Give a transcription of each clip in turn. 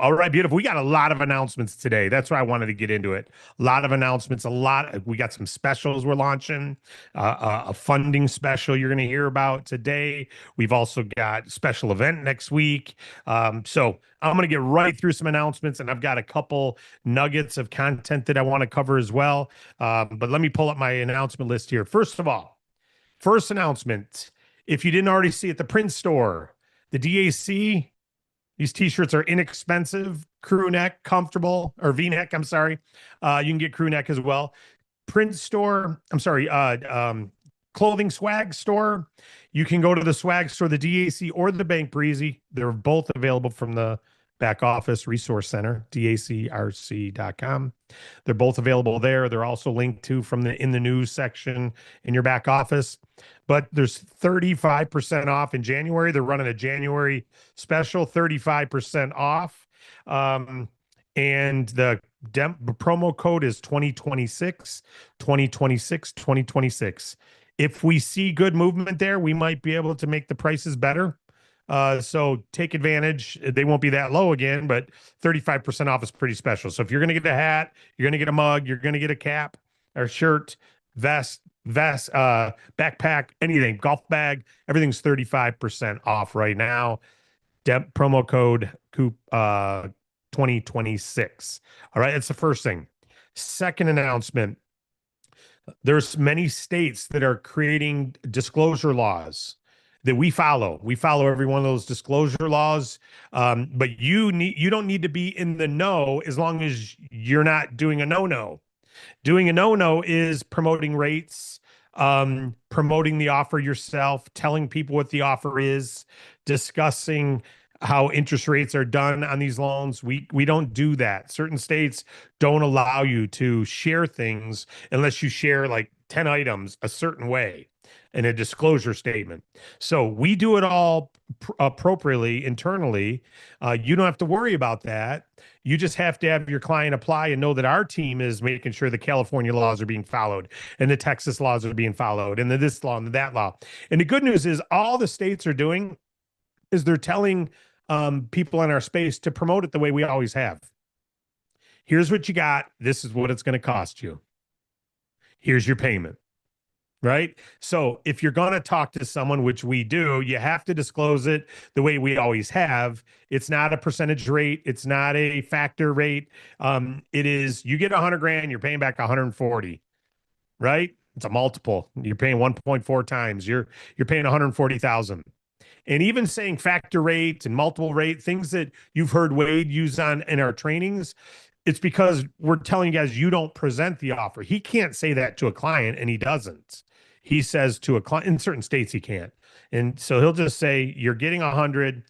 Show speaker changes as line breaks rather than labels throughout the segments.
All right, beautiful. We got a lot of announcements today. That's why I wanted to get into it. A lot of announcements, We got some specials we're launching, a funding special you're going to hear about today. We've also got special event next week. So I'm going to get right through some announcements, and I've got a couple nuggets of content that I want to cover as well. But let me pull up my announcement list here. First of all, first announcement. If you didn't already see it, the print store, the DAC. These t-shirts are inexpensive, crew neck, comfortable, or V-neck, I'm sorry. You can get crew neck as well. Print store, I'm sorry, clothing swag store. You can go to the swag store, the DAC or the Bank Breezy. They're both available from the back office resource center, dacrc.com. They're both available there. They're also linked to from the in the news section in your back office. But there's 35% off in January. They're running a January special, 35% off. And the promo code is 2026, 2026, 2026. If we see good movement there, we might be able to make the prices better. So take advantage. They won't be that low again, but 35% off is pretty special. So if you're going to get a hat, you're going to get a mug, you're going to get a cap or shirt, vest, backpack, anything, golf bag, everything's 35% off right now. Promo code 2026. All right, that's the first thing. Second announcement. There's many states that are creating disclosure laws that we follow. We follow every one of those disclosure laws. But you don't need to be in the know as long as you're not doing a no-no. Doing a no-no is promoting rates, promoting the offer yourself, telling people what the offer is, discussing how interest rates are done on these loans. We don't do that. Certain states don't allow you to share things unless you share like 10 items a certain way in a disclosure statement. So we do it all appropriately internally. You don't have to worry about that. You just have to have your client apply and know that our team is making sure the California laws are being followed and the Texas laws are being followed and the this law and that law. And the good news is all the states are doing is they're telling people in our space to promote it the way we always have. Here's what you got. This is what it's going to cost you. Here's your payment. Right? So if you're going to talk to someone, which we do, you have to disclose it the way we always have. It's not a percentage rate. It's not a factor rate. It is, you get 100 grand, you're paying back 140, right? It's a multiple. You're paying 1.4 times. You're paying 140,000. And even saying factor rate and multiple rate, things that you've heard Wade use on in our trainings, it's because we're telling you guys you don't present the offer. He can't say that to a client, and he doesn't. He says to a client, in certain states he can't. And so he'll just say, you're getting 100,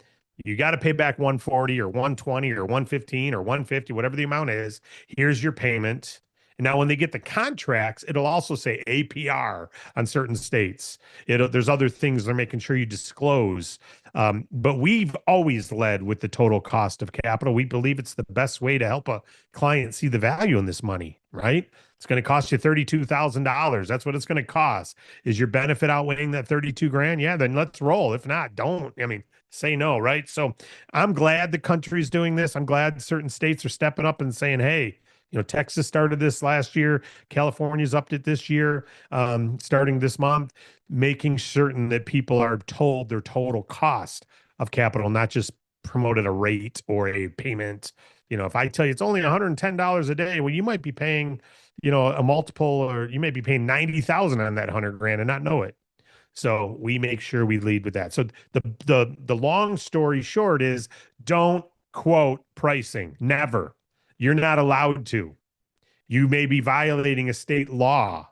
you got to pay back 140 or 120 or 115 or 150, whatever the amount is. Here's your payment. And now when they get the contracts, it'll also say APR on certain states. There's other things they're making sure you disclose. But we've always led with the total cost of capital. We believe it's the best way to help a client see the value in this money, right? It's going to cost you $32,000. That's what it's going to cost. Is your benefit outweighing that 32 grand? Yeah, then let's roll. If not, don't. I mean, say no, right? So I'm glad the country's doing this. I'm glad certain states are stepping up and saying, hey, Texas started this last year. California's upped it this year, starting this month, making certain that people are told their total cost of capital, not just promoted a rate or a payment. If I tell you it's only $110 a day, well, you might be paying, a multiple, or you may be paying 90,000 on that 100 grand and not know it. So we make sure we lead with that. So the long story short is don't quote pricing. Never. You're not allowed to. You may be violating a state law.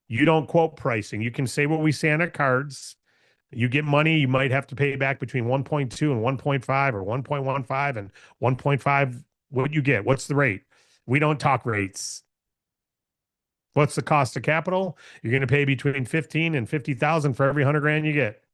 You don't quote pricing. You can say what we say on our cards. You get money, you might have to pay back between 1.2 and 1.5 or 1.15 and 1.5. What you get? What's the rate? We don't talk rates. What's the cost of capital? You're going to pay between 15 and 50,000 for every 100 grand you get.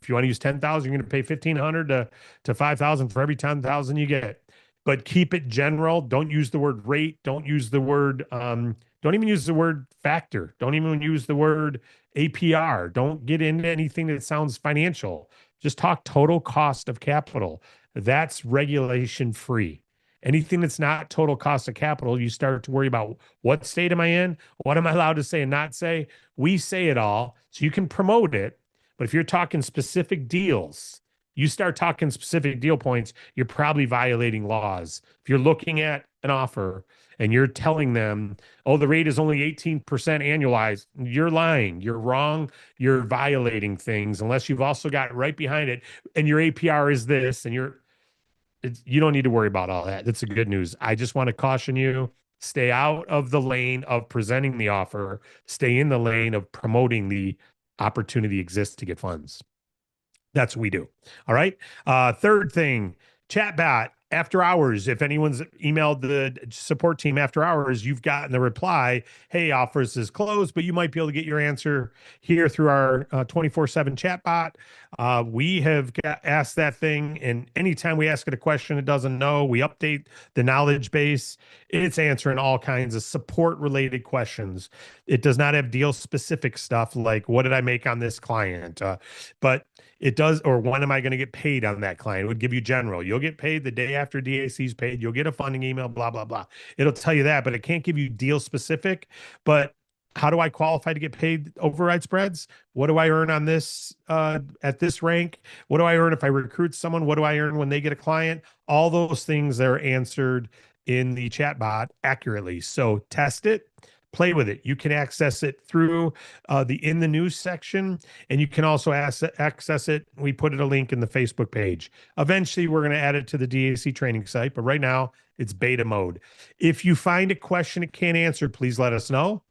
If you want to use 10,000, you're going to pay 1,500 to 5,000 for every 10,000 you get. But keep it general. Don't use the word rate. Don't use the word, don't even use the word factor. Don't even use the word APR. Don't get into anything that sounds financial. Just talk total cost of capital. That's regulation free. Anything that's not total cost of capital, you start to worry about what state am I in? What am I allowed to say and not say? We say it all so you can promote it. But if you're talking specific deals, you start talking specific deal points, you're probably violating laws. If you're looking at an offer and you're telling them, oh, the rate is only 18% annualized, you're lying. You're wrong. You're violating things unless you've also got right behind it. And your APR is this, and you don't need to worry about all that. That's the good news. I just want to caution you, stay out of the lane of presenting the offer, stay in the lane of promoting the opportunity exists to get funds. That's what we do. All right. Third thing, chatbot after hours. If anyone's emailed the support team after hours, you've gotten the reply, hey, offers is closed, but you might be able to get your answer here through our 24/7 chatbot. We have asked that thing, and anytime we ask it a question it doesn't know, we update the knowledge base. It's answering all kinds of support related questions. It does not have deal specific stuff like what did I make on this client, but it does, or when am I going to get paid on that client? It would give you general. You'll get paid the day after DAC's paid. You'll get a funding email, blah, blah, blah. It'll tell you that, but it can't give you deal specific. But how do I qualify to get paid override spreads? What do I earn on this at this rank? What do I earn if I recruit someone? What do I earn when they get a client? All those things are answered in the chatbot accurately. So test it. Play with it. You can access it through the in the news section, and you can also access it. We put it a link in the Facebook page. Eventually, we're going to add it to the DAC training site, but right now it's beta mode. If you find a question it can't answer, please let us know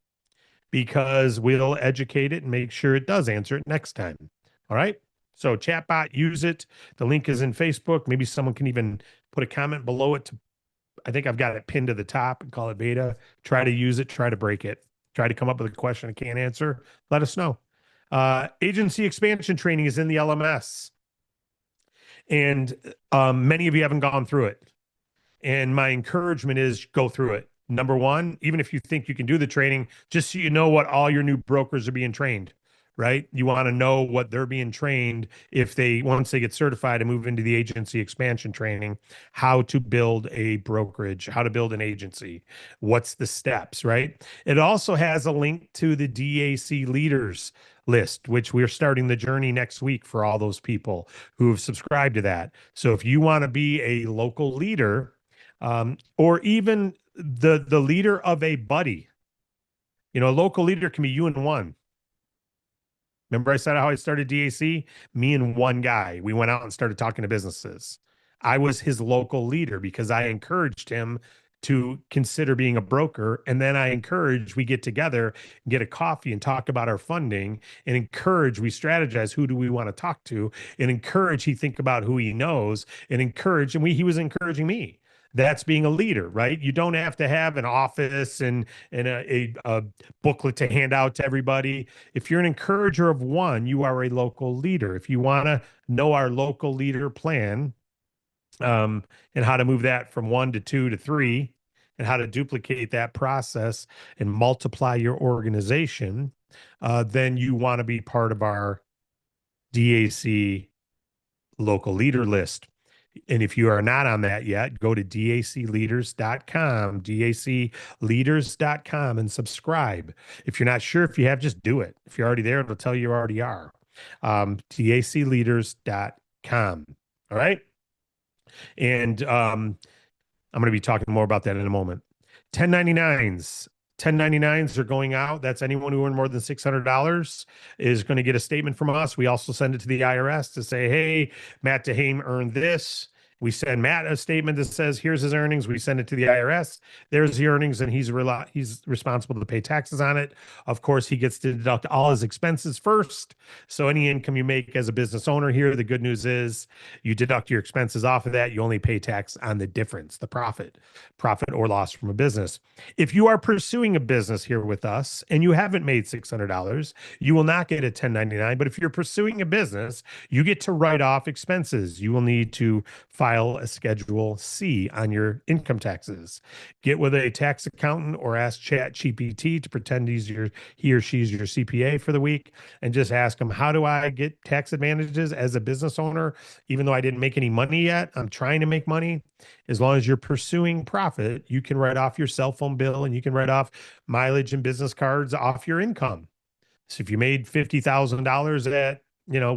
because we'll educate it and make sure it does answer it next time. All right. So chatbot, use it. The link is in Facebook. Maybe someone can even put a comment below it to I think I've got it pinned to the top and call it beta. Try to use it, try to break it, try to come up with a question I can't answer. Let us know. Agency expansion training is in the LMS. And many of you haven't gone through it. And my encouragement is go through it. Number one, even if you think you can do the training, just so you know what all your new brokers are being trained, right? You want to know what they're being trained if once they get certified and move into the agency expansion training, how to build a brokerage, how to build an agency, what's the steps, right? It also has a link to the DAC leaders list, which we're starting the journey next week for all those people who have subscribed to that. So if you want to be a local leader, or even the leader of a buddy, a local leader can be you and one. Remember I said how I started DAC? Me and one guy. We went out and started talking to businesses. I was his local leader because I encouraged him to consider being a broker. And then we get together, get a coffee and talk about our funding and we strategize who do we want to talk to and he think about who he knows and he was encouraging me. That's being a leader, right? You don't have to have an office and a booklet to hand out to everybody. If you're an encourager of one, you are a local leader. If you want to know our local leader plan and how to move that from 1 to 2 to 3 and how to duplicate that process and multiply your organization, then you want to be part of our DAC local leader list. And if you are not on that yet, go to dacleaders.com, dacleaders.com and subscribe. If you're not sure if you have, just do it. If you're already there, it'll tell you already are. dacleaders.com. All right. And I'm going to be talking more about that in a moment. 1099s. 1099s are going out. That's anyone who earned more than $600 is going to get a statement from us. We also send it to the IRS to say, hey, Matt DeHame earned this. We send Matt a statement that says, here's his earnings. We send it to the IRS. There's the earnings, and he's responsible to pay taxes on it. Of course, he gets to deduct all his expenses first. So any income you make as a business owner here, the good news is you deduct your expenses off of that. You only pay tax on the difference, the profit or loss from a business. If you are pursuing a business here with us and you haven't made $600, you will not get a 1099. But if you're pursuing a business, you get to write off expenses. You will need to file file a Schedule C on your income taxes. Get with a tax accountant or ask ChatGPT to pretend he or she's your CPA for the week, and just ask them, how do I get tax advantages as a business owner? Even though I didn't make any money yet, I'm trying to make money. As long as you're pursuing profit, you can write off your cell phone bill and you can write off mileage and business cards off your income. So if you made $50,000 at,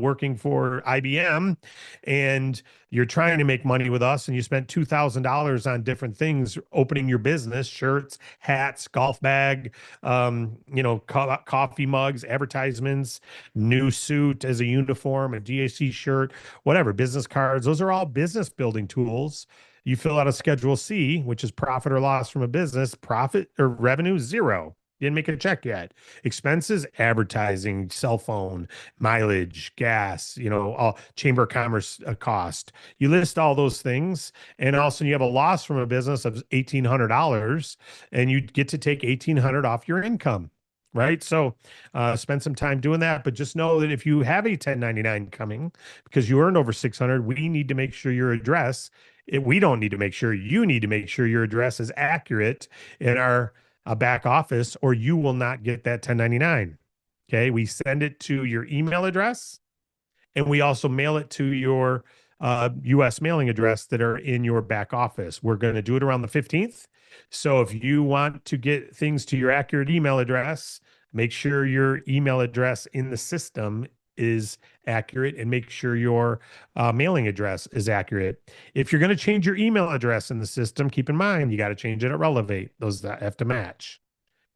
working for IBM, and you're trying to make money with us, and you spent $2,000 on different things, opening your business, shirts, hats, golf bag, coffee mugs, advertisements, new suit as a uniform, a DAC shirt, whatever, business cards, those are all business building tools. You fill out a Schedule C, which is profit or loss from a business. Profit or revenue, zero. Didn't make a check yet. Expenses, advertising, cell phone, mileage, gas, all chamber of commerce cost. You list all those things, and all of a sudden you have a loss from a business of $1,800, and you get to take $1,800 off your income. Right. So spend some time doing that. But just know that if you have a 1099 coming because you earned over 600, we need to make sure your address, we don't need to make sure, you need to make sure your address is accurate in our back office, or you will not get that 1099. Okay. We send it to your email address, and we also mail it to your US mailing address that are in your back office. We're going to do it around the 15th. So if you want to get things to your accurate email address, make sure your email address in the system is accurate, and make sure your mailing address is accurate. If you're going to change your email address in the system, keep in mind, you got to change it at Relevate. Those that have to match.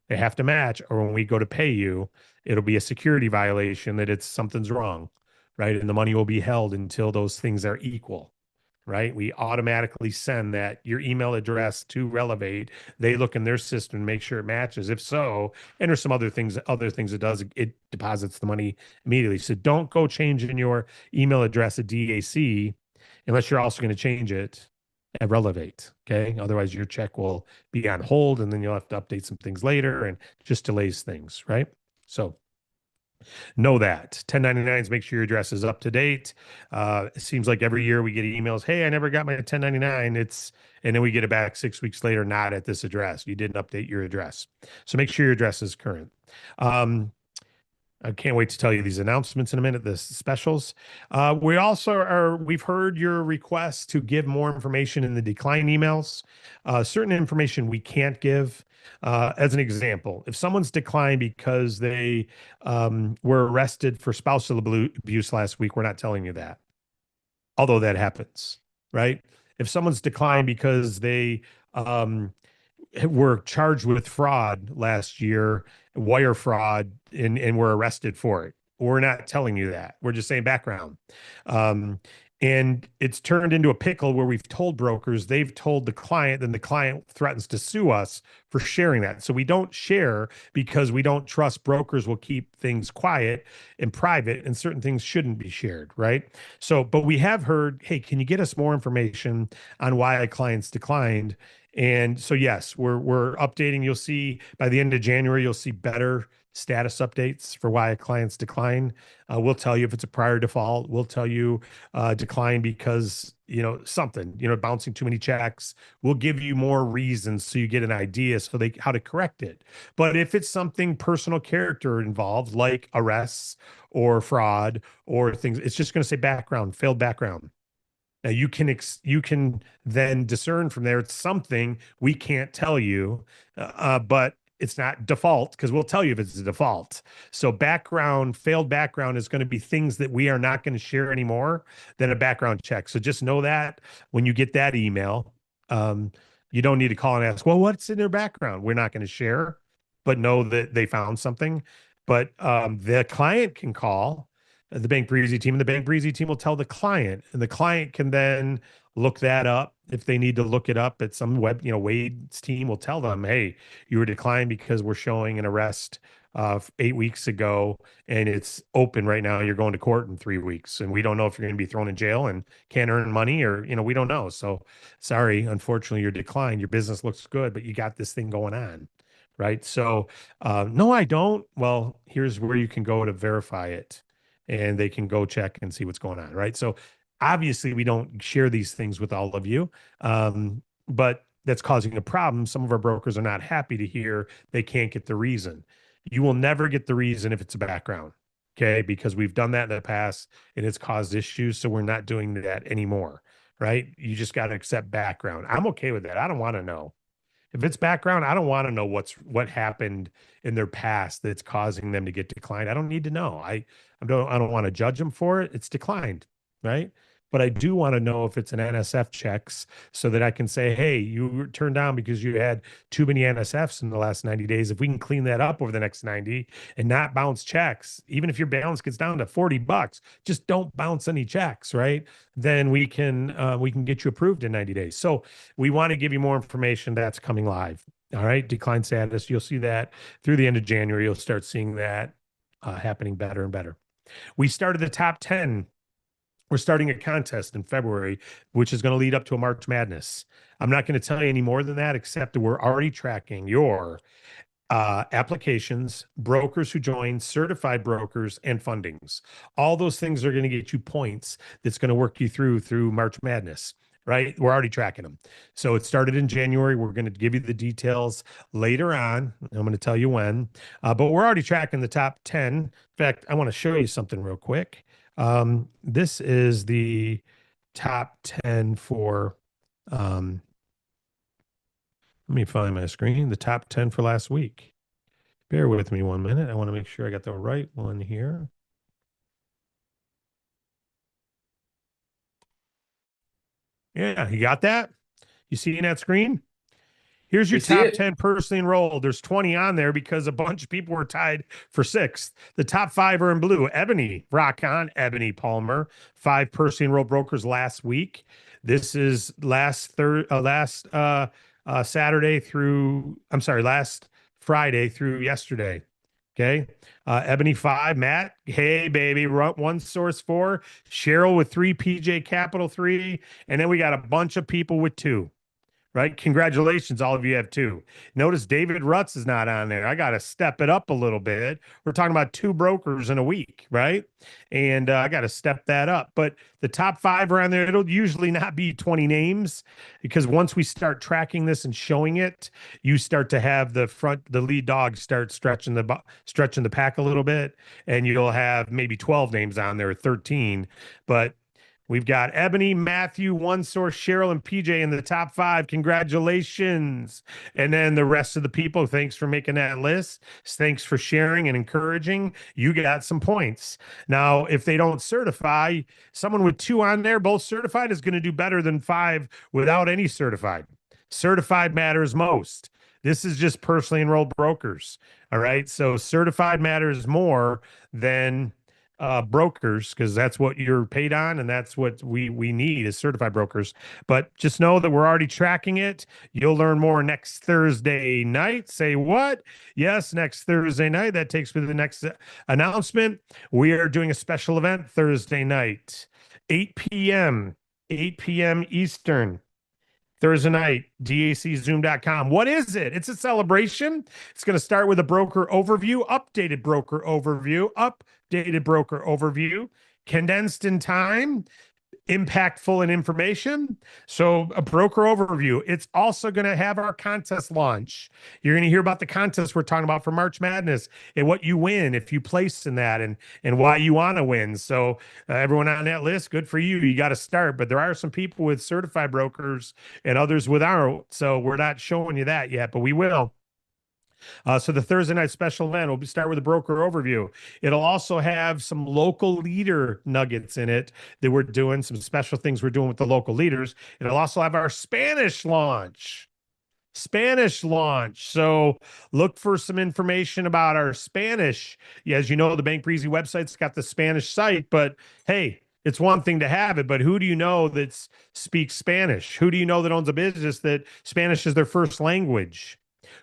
They have to match, or when we go to pay you, it'll be a security violation that something's wrong, right? And the money will be held until those things are equal, right? We automatically send that your email address to Relevate. They look in their system and make sure it matches. If so, and there's some other things it does, it deposits the money immediately. So don't go changing your email address at DAC unless you're also going to change it at Relevate. Okay. Otherwise your check will be on hold, and then you'll have to update some things later, and just delays things. Right. So know that 1099s, make sure your address is up to date. It seems like every year we get emails, hey, I never got my 1099. And then we get it back 6 weeks later, not at this address. You didn't update your address. So make sure your address is current. I can't wait to tell you these announcements in a minute, the specials. We've heard your request to give more information in the decline emails. Certain information we can't give. As an example, if someone's declined because they were arrested for spousal abuse last week, we're not telling you that, although that happens, right? If someone's declined because they were charged with fraud last year, wire fraud, and were arrested for it, we're not telling you that. We're just saying background. And it's turned into a pickle where we've told brokers, they've told the client, then the client threatens to sue us for sharing that. So we don't share because we don't trust brokers will keep things quiet and private, and certain things shouldn't be shared, right? So, but we have heard, hey, can you get us more information on why a client's declined? And so, yes, we're updating. You'll see by the end of January, you'll see better status updates for why a client's decline. We'll tell you if it's a prior default. We'll tell you decline because, something, bouncing too many checks. We'll give you more reasons so you get an idea how to correct it. But if it's something personal character involved, like arrests or fraud or things, it's just going to say background, failed background. Now you can then discern from there. It's something we can't tell you, but it's not default, because we'll tell you if it's a default. So failed background is going to be things that we are not going to share anymore than a background check. So just know that when you get that email, you don't need to call and ask, well, what's in their background? We're not going to share, but know that they found something. But the client can call the Bank Breezy team, and the Bank Breezy team will tell the client, and the client can then look that up. If they need to look it up at some web, Wade's team will tell them, hey, you were declined because we're showing an arrest 8 weeks ago, and it's open right now. You're going to court in 3 weeks, and we don't know if you're going to be thrown in jail and can't earn money, or, we don't know. So sorry, unfortunately, you're declined. Your business looks good, but you got this thing going on. Right. So no, I don't. Well, here's where you can go to verify it, and they can go check and see what's going on. Right. So Obviously, we don't share these things with all of you, but that's causing a problem. Some of our brokers are not happy to hear they can't get the reason. You will never get the reason if it's a background, okay? Because we've done that in the past and it's caused issues. So we're not doing that anymore, right? You just got to accept background. I'm okay with that. I don't want to know. If it's background, I don't want to know what happened in their past that's causing them to get declined. I don't need to know. I don't want to judge them for it. It's declined, right? But I do want to know if it's an NSF checks so that I can say, hey, you were turned down because you had too many NSFs in the last 90 days. If we can clean that up over the next 90 and not bounce checks, even if your balance gets down to $40, just don't bounce any checks, right? Then we can get you approved in 90 days. So we want to give you more information that's coming live. All right. Decline status. You'll see that through the end of January. You'll start seeing that happening better and better. We started the top 10. We're starting a contest in February, which is going to lead up to a March Madness. I'm not going to tell you any more than that, except that we're already tracking your applications, brokers who join, certified brokers, and fundings. All those things are going to get you points that's going to work you through March Madness, right? We're already tracking them. So it started in January. We're going to give you the details later on. I'm going to tell you when, but we're already tracking the top 10. In fact, I want to show you something real quick. This is the top 10 for, let me find my screen, the top 10 for last week. Bear with me 1 minute. I want to make sure I got the right one here. Yeah, you got that? You see that screen? Here's your top 10 personally enrolled. There's 20 on there because a bunch of people were tied for sixth. The top 5 are in blue. Ebony, rock on. Ebony Palmer, 5 personally enrolled brokers last week. This is last Saturday through, I'm sorry, last Friday through yesterday. Okay. Ebony 5, Matt, hey, baby, 1 source 4, Cheryl with 3, PJ Capital 3, and then we got a bunch of people with 2. Right. Congratulations. All of you have 2. Notice David Rutz is not on there. I got to step it up a little bit. We're talking about 2 brokers in a week. Right. And I got to step that up. But the top 5 are on there. It'll usually not be 20 names because once we start tracking this and showing it, you start to have the lead dog start stretching the pack a little bit. And you'll have maybe 12 names on there, 13. But we've got Ebony, Matthew, 1 source, Cheryl, and PJ in the top 5. Congratulations. And then the rest of the people, thanks for making that list. Thanks for sharing and encouraging. You got some points. Now, if they don't certify, someone with 2 on there, both certified, is going to do better than 5 without any certified. Certified matters most. This is just personally enrolled brokers. All right. So certified matters more than brokers, because that's what you're paid on, and that's what we need is certified brokers. But just know that we're already tracking it. You'll learn more next Thursday night. Say what? Yes, next Thursday night. That takes me to the next announcement. We are doing a special event Thursday night, 8 p.m. Eastern. Thursday night, daczoom.com. What is it? It's a celebration. It's going to start with a broker overview, updated broker overview, condensed in time, impactful in information. So a broker overview. It's also going to have our contest launch. You're going to hear about the contest we're talking about for March Madness and what you win if you place in that and why you want to win. So everyone on that list, good for you. You got to start, but there are some people with certified brokers and others without. So we're not showing you that yet, but we will. So the Thursday night special event will start with a broker overview. It'll also have some local leader nuggets in it that we're doing, some special things we're doing with the local leaders. It'll also have our Spanish launch. So look for some information about our Spanish. Yeah, as you know, the Bank Breezy website's got the Spanish site, but hey, it's one thing to have it, but who do you know that speaks Spanish? Who do you know that owns a business that Spanish is their first language?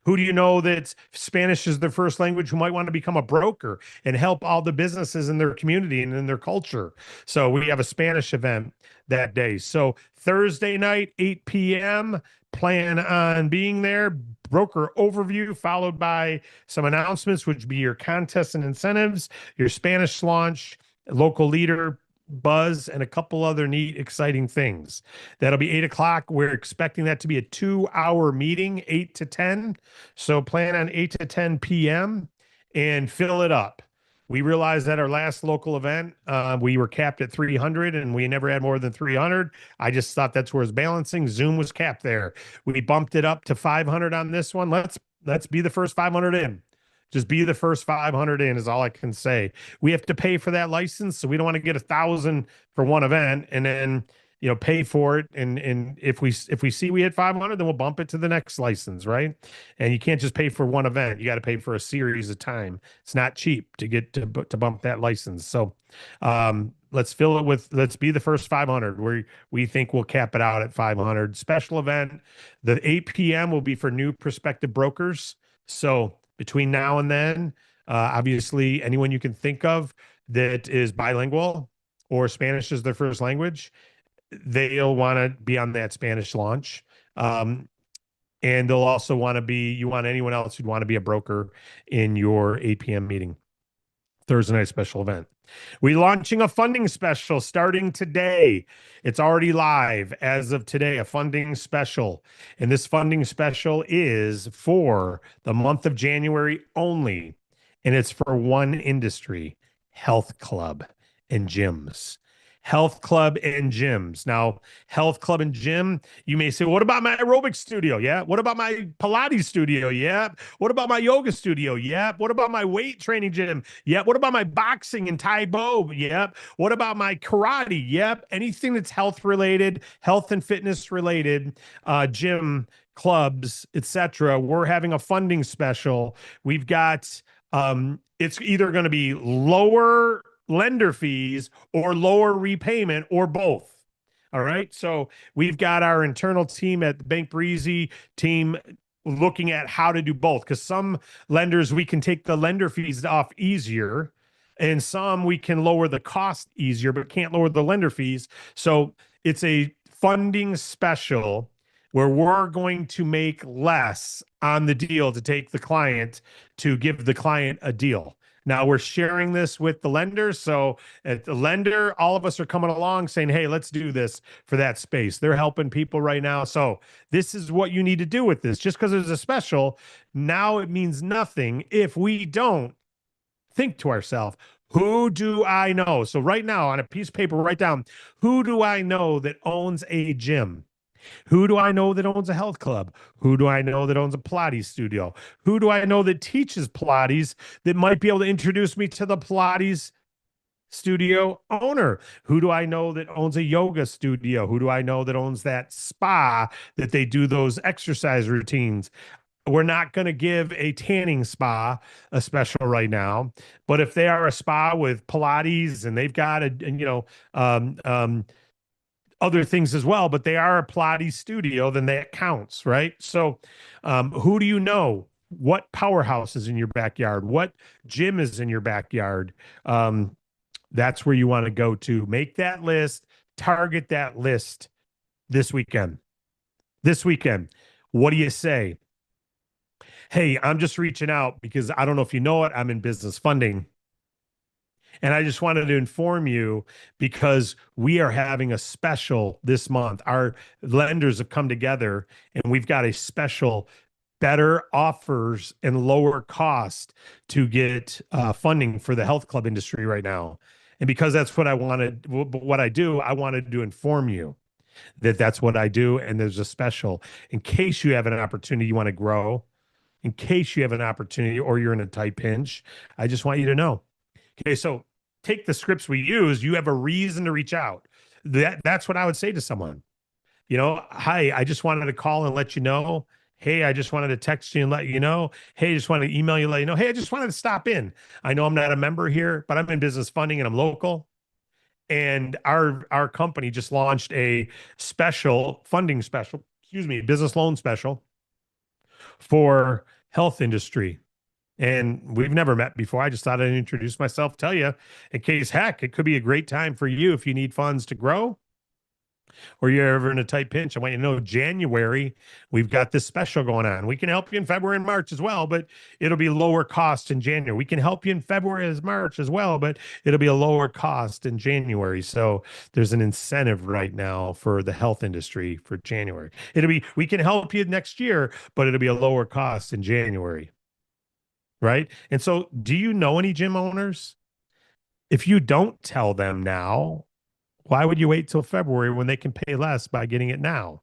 Who do you know that Spanish is their first language who might want to become a broker and help all the businesses in their community and in their culture? So we have a Spanish event that day. So Thursday night, 8 p.m., plan on being there. Broker overview followed by some announcements, which would be your contests and incentives, your Spanish launch, local leader buzz, and a couple other neat, exciting things. That'll be 8 o'clock. We're expecting that to be a 2 hour meeting, 8 to 10. So plan on 8 to 10 p.m. and fill it up. We realized at our last local event, we were capped at 300 and we never had more than 300. I just thought that's where it's balancing. Zoom was capped there. We bumped it up to 500 on this one. Let's be the first 500 in. Just be the first 500 in is all I can say. We have to pay for that license, so we don't want to get 1,000 for one event and then pay for it. And if we see we hit 500, then we'll bump it to the next license, right? And you can't just pay for one event. You got to pay for a series of time. It's not cheap to get to bump that license. So let's fill it with. Let's be the first 500. We think we'll cap it out at 500. Special event. The 8 p.m. will be for new prospective brokers. So between now and then, obviously, anyone you can think of that is bilingual or Spanish is their first language, they'll want to be on that Spanish launch. And they'll also want to be, you want anyone else who'd want to be a broker in your 8 p.m. meeting, Thursday night special event. We're launching a funding special starting today. It's already live as of today, a funding special. And this funding special is for the month of January only. And it's for one industry, health club and gyms. Health club and gyms. Now, health club and gym, you may say, what about my aerobic studio? Yeah. What about my Pilates studio? Yeah. What about my yoga studio? Yeah. What about my weight training gym? Yeah. What about my boxing and Tai Bo? Yep. What about my karate? Yep. Anything that's health related, health and fitness related, gym, clubs, etc. We're having a funding special. We've got it's either going to be lower lender fees or lower repayment or both. All right. So we've got our internal team at the Bank Breezy team looking at how to do both, because some lenders we can take the lender fees off easier and some we can lower the cost easier but can't lower the lender fees. So it's a funding special where we're going to make less on the deal to take the client to give the client a deal. Now we're sharing this with the lender. So at the lender, all of us are coming along saying, hey, let's do this for that space. They're helping people right now. So this is what you need to do with this. Just because it's a special, now it means nothing if we don't think to ourselves, who do I know? So right now on a piece of paper, write down, who do I know that owns a gym? Who do I know that owns a health club? Who do I know that owns a Pilates studio? Who do I know that teaches Pilates that might be able to introduce me to the Pilates studio owner? Who do I know that owns a yoga studio? Who do I know that owns that spa that they do those exercise routines? We're not going to give a tanning spa a special right now, but if they are a spa with Pilates and they've got other things as well, but they are a Pilates studio, then that counts, right? So who do you know? What powerhouse is in your backyard? What gym is in your backyard? That's where you want to go to. Make that list, target that list this weekend. This weekend. What do you say? Hey, I'm just reaching out because I don't know if you know it, I'm in business funding. And I just wanted to inform you because we are having a special this month. Our lenders have come together and we've got a special, better offers and lower cost to get funding for the health club industry right now. And because that's what I wanted, what I do, I wanted to inform you that that's what I do. And there's a special in case you have an opportunity you want to grow, in case you have an opportunity or you're in a tight pinch. I just want you to know. Okay, so take the scripts we use. You have a reason to reach out. That's what I would say to someone. Hi, I just wanted to call and let you know. Hey, I just wanted to text you and let you know. Hey, I just wanted to email you and let you know. Hey, I just wanted to stop in. I know I'm not a member here, but I'm in business funding and I'm local. And our company just launched a special funding special, business loan special for health industry. And we've never met before. I just thought I'd introduce myself, tell you in case, heck, it could be a great time for you if you need funds to grow. or you're ever in a tight pinch, I want you to know January, we've got this special going on. We can help you in February and March as well, but it'll be lower cost in January. We can help you in February as March as well, but it'll be a lower cost in January. So there's an incentive right now for the health industry for January. We can help you next year, but it'll be a lower cost in January. Right. And so do you know any gym owners? If you don't tell them now, why would you wait till February when they can pay less by getting it now?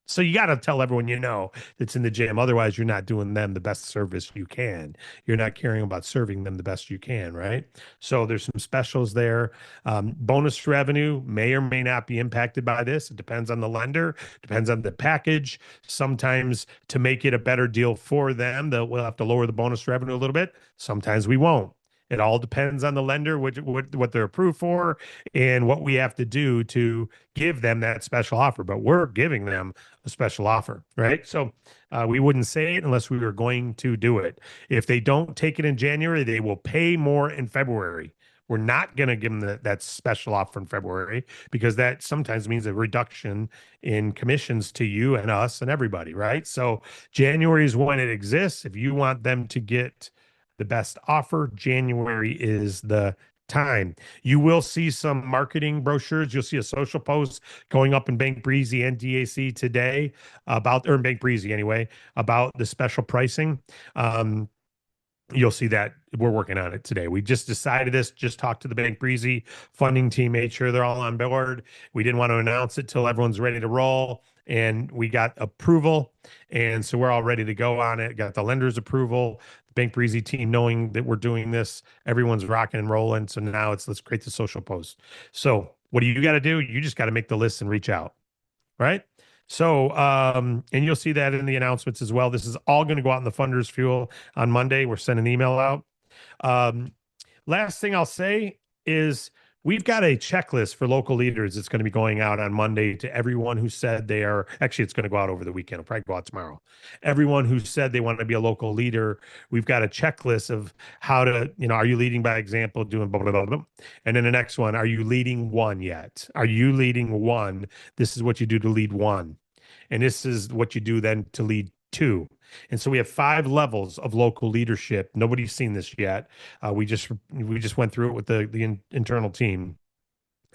So you got to tell everyone you know that's in the gym. Otherwise, you're not doing them the best service you can. You're not caring about serving them the best you can, right? So there's some specials there. Bonus revenue may or may not be impacted by this. It depends on the lender, depends on the package. Sometimes to make it a better deal for them, we'll have to lower the bonus revenue a little bit. Sometimes we won't. It all depends on the lender, what they're approved for, and what we have to do to give them that special offer. But we're giving them a special offer, right? So we wouldn't say it unless we were going to do it. If they don't take it in January, they will pay more in February. We're not going to give them that special offer in February because that sometimes means a reduction in commissions to you and us and everybody, right? So January is when it exists. If you want them to get the best offer, January is the time. You will see some marketing brochures. You'll see a social post going up in Bank Breezy and DAC today or in Bank Breezy anyway, about the special pricing. You'll see that we're working on it today. We just decided this, just talked to the Bank Breezy funding team, made sure they're all on board. We didn't want to announce it till everyone's ready to roll. And we got approval. And so we're all ready to go on it. Got the lender's approval, the Bank Breezy team knowing that we're doing this. Everyone's rocking and rolling. So now let's create the social post. So what do you got to do? You just got to make the list and reach out. Right. So, and you'll see that in the announcements as well. This is all going to go out in the Funders Fuel on Monday. We're sending an email out. Last thing I'll say is we've got a checklist for local leaders that's going to be going out on Monday to everyone who said they are. Actually, it's going to go out over the weekend. It'll probably go out tomorrow. Everyone who said they want to be a local leader, we've got a checklist of how to, are you leading by example, doing blah, blah, blah, blah. And then the next one, are you leading one yet? Are you leading one? This is what you do to lead one. And this is what you do then to lead two. And so we have 5 levels of local leadership. Nobody's seen this yet. We just went through it with the internal team,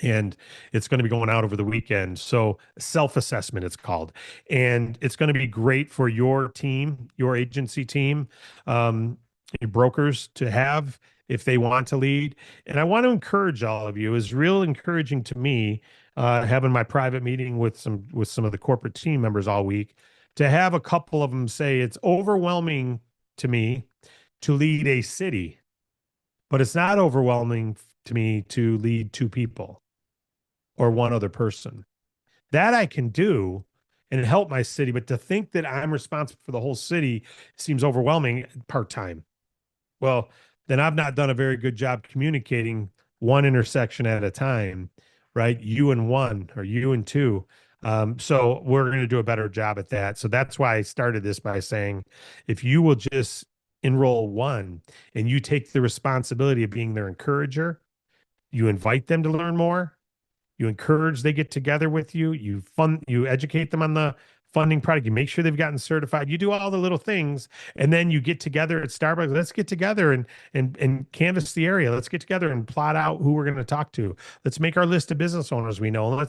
and it's going to be going out over the weekend. So self-assessment, it's called, and it's going to be great for your team, your agency team, your brokers to have if they want to lead. And I want to encourage all of you. It's real encouraging to me having my private meeting with some of the corporate team members all week, to have a couple of them say it's overwhelming to me to lead a city, but it's not overwhelming to me to lead 2 people or one other person. That I can do and help my city, but to think that I'm responsible for the whole city seems overwhelming part-time. Well, then I've not done a very good job communicating one intersection at a time, right? You and one or you and two. So we're going to do a better job at that. So that's why I started this by saying, if you will just enroll one and you take the responsibility of being their encourager, you invite them to learn more, you encourage they get together with you, you educate them on the funding product, you make sure they've gotten certified, you do all the little things, and then you get together at Starbucks. Let's get together and canvass the area. Let's get together and plot out who we're going to talk to. Let's make our list of business owners we know.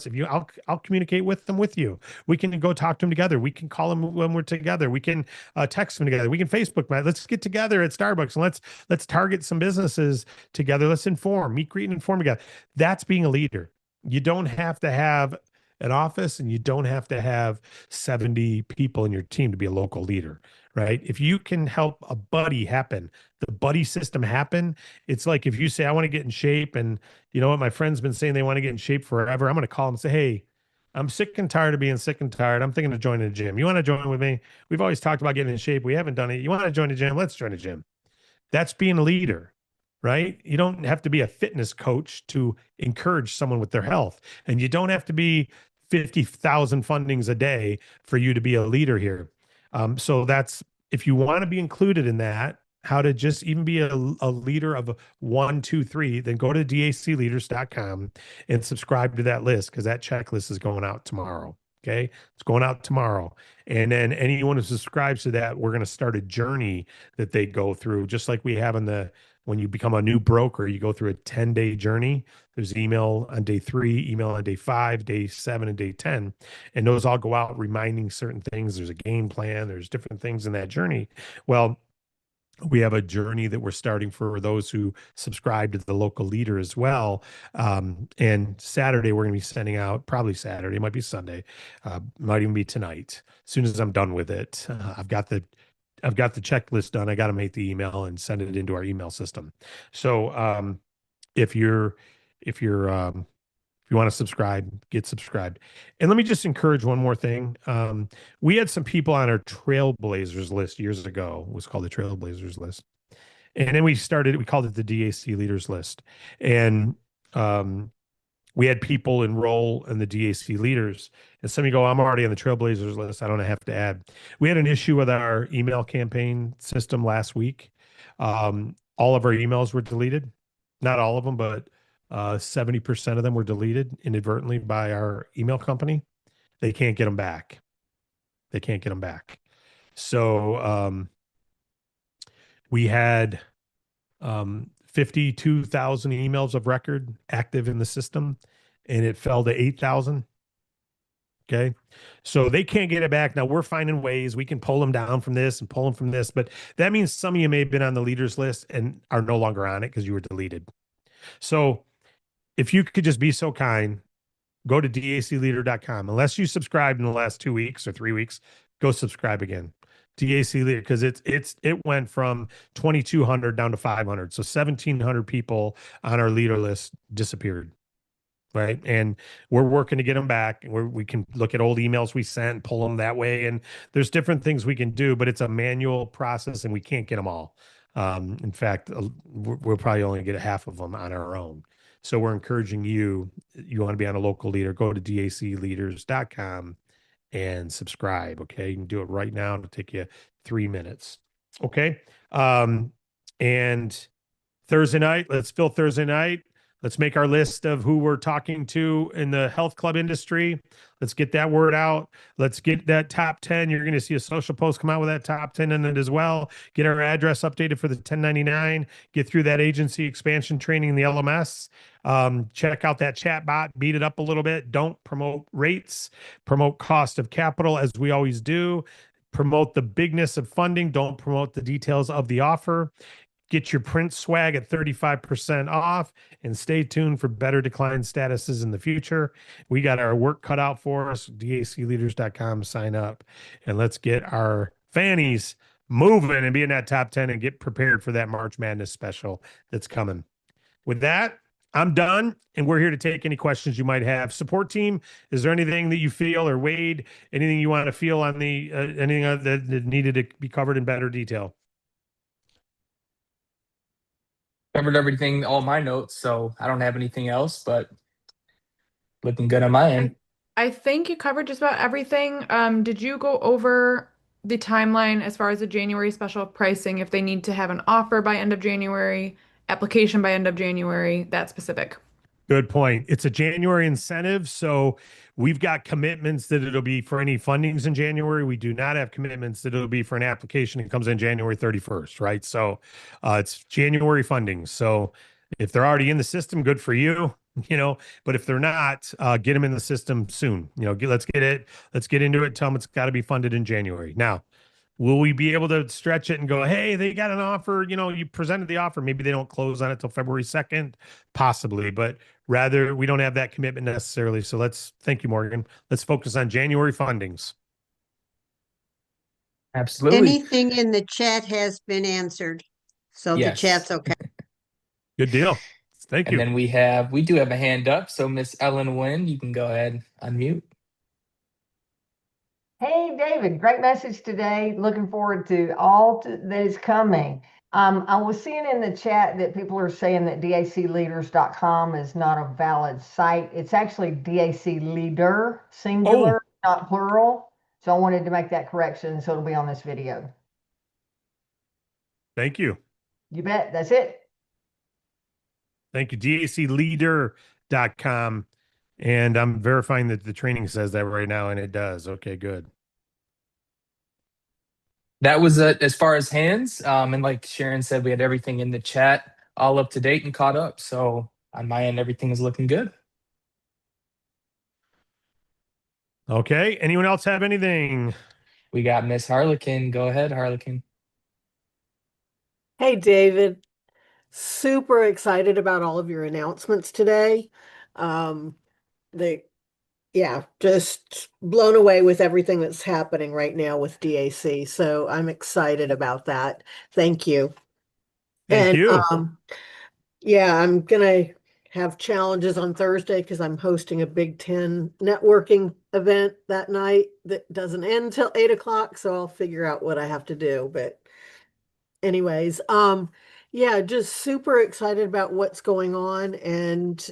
I'll communicate with them with you. We can go talk to them together. We can call them when we're together. We can text them together. We can Facebook. Let's get together at Starbucks and let's target some businesses together. Let's meet, greet, and inform together. That's being a leader. You don't have to have an office, and you don't have to have 70 people in your team to be a local leader, right? If you can help a buddy happen, the buddy system happen, it's like if you say, I want to get in shape, and you know what, my friend's been saying they want to get in shape forever. I'm going to call them and say, hey, I'm sick and tired of being sick and tired. I'm thinking of joining a gym. You want to join with me? We've always talked about getting in shape. We haven't done it. You want to join a gym? Let's join a gym. That's being a leader. Right? You don't have to be a fitness coach to encourage someone with their health. And you don't have to be 50,000 fundings a day for you to be a leader here. So if you want to be included in that, how to just even be a leader of 1, 2, 3, then go to dacleaders.com and subscribe to that list because that checklist is going out tomorrow. Okay. It's going out tomorrow. And then anyone who subscribes to that, we're going to start a journey that they go through, just like we have in when you become a new broker, you go through a 10-day journey. There's email on day 3, email on day 5, day 7, and day 10. And those all go out reminding certain things. There's a game plan, there's different things in that journey. Well, we have a journey that we're starting for those who subscribe to the local leader as well. And Saturday, we're going to be sending out, probably Saturday, it might be Sunday, might even be tonight. As soon as I'm done with it, I've got the checklist done. I got to make the email and send it into our email system. So if you're if you're if you want to subscribe, get subscribed. And let me just encourage one more thing. We had some people on our Trailblazers list years ago. It was called the Trailblazers list. And then we called it the DAC Leaders list. And we had people enroll in the DAC Leaders. And some of you go, I'm already on the Trailblazers list. I don't have to add. We had an issue with our email campaign system last week. All of our emails were deleted. Not all of them, but 70% of them were deleted inadvertently by our email company. They can't get them back. They can't get them back. So we had 52,000 emails of record active in the system, and it fell to 8,000. Okay. So they can't get it back. Now we're finding ways we can pull them down from this and pull them from this, but that means some of you may have been on the leaders list and are no longer on it because you were deleted. So if you could just be so kind, go to dacleader.com. Unless you subscribed in the last 2 weeks or 3 weeks, go subscribe again. DAC Leader, because it went from 2,200 down to 500. So 1,700 people on our leader list disappeared. Right. And we're working to get them back. We can look at old emails we sent, pull them that way. And there's different things we can do, but it's a manual process and we can't get them all. In fact, we'll probably only get half of them on our own. So we're encouraging you want to be on a local leader, go to dacleaders.com and subscribe. Okay. You can do it right now. It'll take you 3 minutes. Okay. And Thursday night, let's fill Thursday night. Let's make our list of who we're talking to in the health club industry. Let's get that word out. Let's get that top 10. You're going to see a social post come out with that top 10 in it as well. Get our address updated for the 1099. Get through that agency expansion training in the LMS. Check out that chat bot. Beat it up a little bit. Don't promote rates. Promote cost of capital as we always do. Promote the bigness of funding. Don't promote the details of the offer. Get your print swag at 35% off and stay tuned for better decline statuses in the future. We got our work cut out for us. dacleaders.com, sign up, and let's get our fannies moving and be in that top 10 and get prepared for that March Madness special that's coming. With that, I'm done, and we're here to take any questions you might have. Support team, is there anything that you feel, or Wade, anything you want to feel on the anything that needed to be covered in better detail?
Covered everything, all my notes, so I don't have anything else, but looking good on my end.
I think you covered just about everything. Did you go over the timeline as far as the January special pricing, if they need to have an offer by end of January, application by end of January, that specific?
Good point. It's a January incentive. So we've got commitments that it'll be for any fundings in January. We do not have commitments that it'll be for an application that comes in January 31st, right? So it's January funding. So if they're already in the system, good for you, but if they're not, get them in the system soon. Let's get into it. Tell them it's got to be funded in January. Now, will we be able to stretch it and go, hey, they got an offer, you presented the offer. Maybe they don't close on it till February 2nd, possibly, but rather we don't have that commitment necessarily. So thank you, Morgan. Let's focus on January fundings.
Absolutely.
Anything in the chat has been answered. So the chat's okay.
Good deal. Thank you.
And then we do have a hand up. So Miss Ellen Wynn, you can go ahead, unmute.
Hey, David, great message today. Looking forward to all that is coming. I was seeing in the chat that people are saying that dacleaders.com is not a valid site. It's actually DAC Leader, singular, not plural. So I wanted to make that correction, so it'll be on this video.
Thank you.
You bet. That's it.
Thank you. DACleader.com. And I'm verifying that the training says that right now, and it does. Okay, good.
That was as far as hands. And like Sharon said, we had everything in the chat all up to date and caught up. So on my end, everything is looking good.
Okay. Anyone else have anything?
We got Miss Harlequin. Go ahead, Harlequin.
Hey, David. Super excited about all of your announcements today. They, yeah, just blown away with everything that's happening right now with DAC. So I'm excited about that. Thank you.
Thank you.
Yeah, I'm gonna have challenges on Thursday because I'm hosting a Big Ten networking event that night that doesn't end till 8 o'clock. So I'll figure out what I have to do. But anyways, yeah, just super excited about what's going on and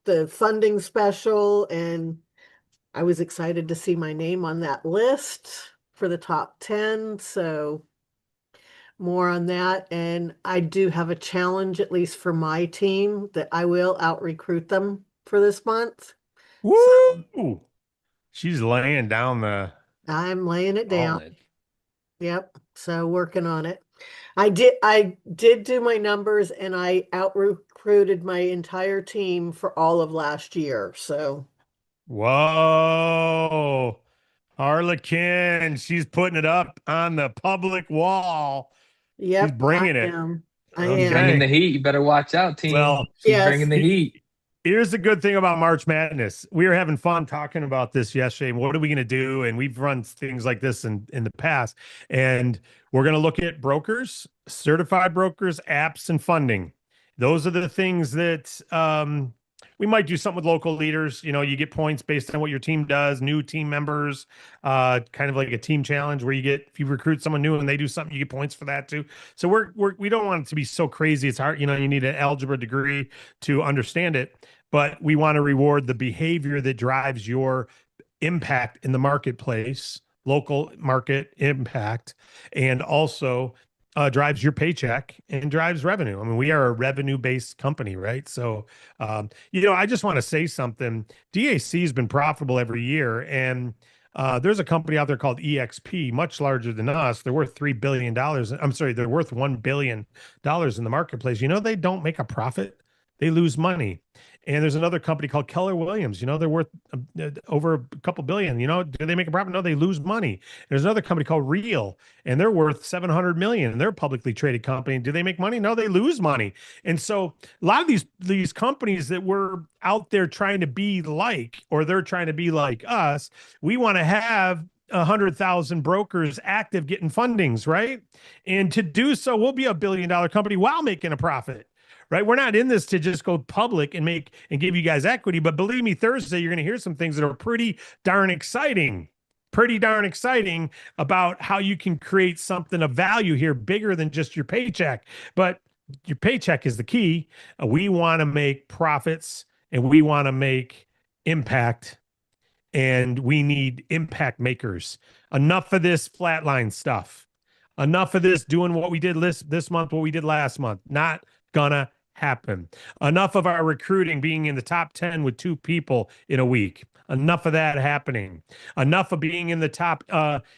the funding special. And I was excited to see my name on that list for the top 10. So more on that. And I do have a challenge, at least for my team, that I will out recruit them for this month.
Woo!
So
she's laying down the
I'm laying it down.
wallet.
Yep. So working on it. I did do my numbers and I out recruited my entire team for all of last year. So
Whoa. Harlequin, she's putting it up on the public wall.
yep,
She's bringing
I
it.
am. I
Okay.
am.
Bringing the heat. You better watch out, team.
Well,
She's
yes.
bringing the heat.
Here's the good thing about March Madness. We were having fun talking about this yesterday. What are we going to do? And we've run things like this in the past. And we're going to look at brokers, certified brokers, apps, and funding. Those are the things that we might do something with local leaders. You know, you get points based on what your team does, new team members, kind of like a team challenge where if you recruit someone new and they do something, you get points for that too. So we don't want it to be so crazy. It's hard. You know, you need an algebra degree to understand it, but we want to reward the behavior that drives your impact in the marketplace, local market impact, and also drives your paycheck and drives revenue. I mean, we are a revenue-based company, right? So, I just want to say something. DAC has been profitable every year, and there's a company out there called EXP, much larger than us. They're worth $3 billion. I'm sorry, they're worth $1 billion in the marketplace. You know, they don't make a profit. They lose money. And there's another company called Keller Williams. You know, they're worth over a couple billion. You know, do they make a profit? No, they lose money. There's another company called Real, and they're worth 700 million. And they're a publicly traded company. Do they make money? No, they lose money. And so a lot of these companies that we're out there trying to be like, or they're trying to be like us, we want to have 100,000 brokers active getting fundings, right? And to do so, we'll be a $1 billion company while making a profit. Right. We're not in this to just go public and give you guys equity. But believe me, Thursday, you're going to hear some things that are pretty darn exciting about how you can create something of value here bigger than just your paycheck. But your paycheck is the key. We want to make profits and we want to make impact, and we need impact makers. Enough of this flatline stuff. Enough of this doing what we did this month, what we did last month. Not gonna happen. Enough of our recruiting being in the top 10 with 2 people in a week. Enough of that happening. Enough of being in the top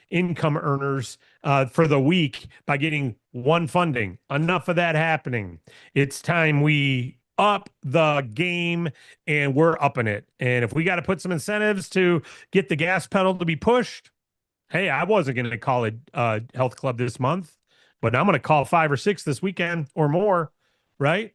income earners for the week by getting 1 funding. Enough of that happening. It's time we up the game, and we're upping it. And if we got to put some incentives to get the gas pedal to be pushed, hey, I wasn't going to call it health club this month, but I'm going to call 5 or 6 this weekend or more, right?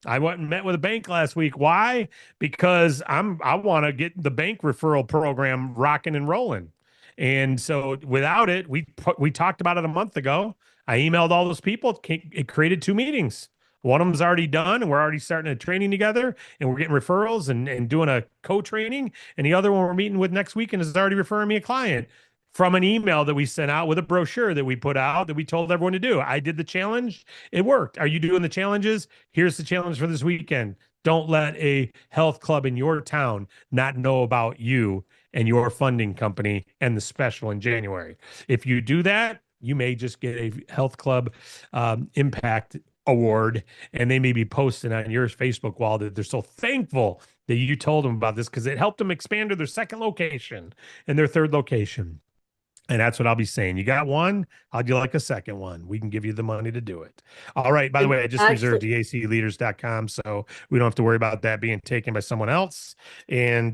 I went and met with a bank last week. Why? Because I want to get the bank referral program rocking and rolling. And so without it, we talked about it a month ago. I emailed all those people. It created 2 meetings. One of them's already done, and we're already starting a training together, and we're getting referrals and doing a co-training. And the other one we're meeting with next week and is already referring me a client from an email that we sent out with a brochure that we put out that we told everyone to do. I did the challenge. It worked. Are you doing the challenges? Here's the challenge for this weekend. Don't let a health club in your town not know about you and your funding company and the special in January. If you do that, You may just get a health club impact award, and they may be posting on your Facebook wall that they're so thankful that you told them about this because it helped them expand to their second location and their third location. And that's what I'll be saying. You got one, how'd you like a second one? We can give you the money to do it. All right. By the way, I just reserved dacleaders.com, so we don't have to worry about that being taken by someone else. And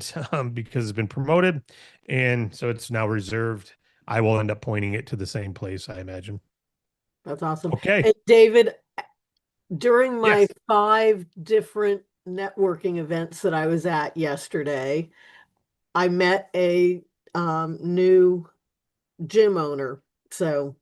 because it's been promoted, and so it's now reserved, I will end up pointing it to the same place, I imagine.
That's awesome.
Okay.
And David, during my
Yes.
5 different networking events that I was at yesterday, I met a new gym owner. So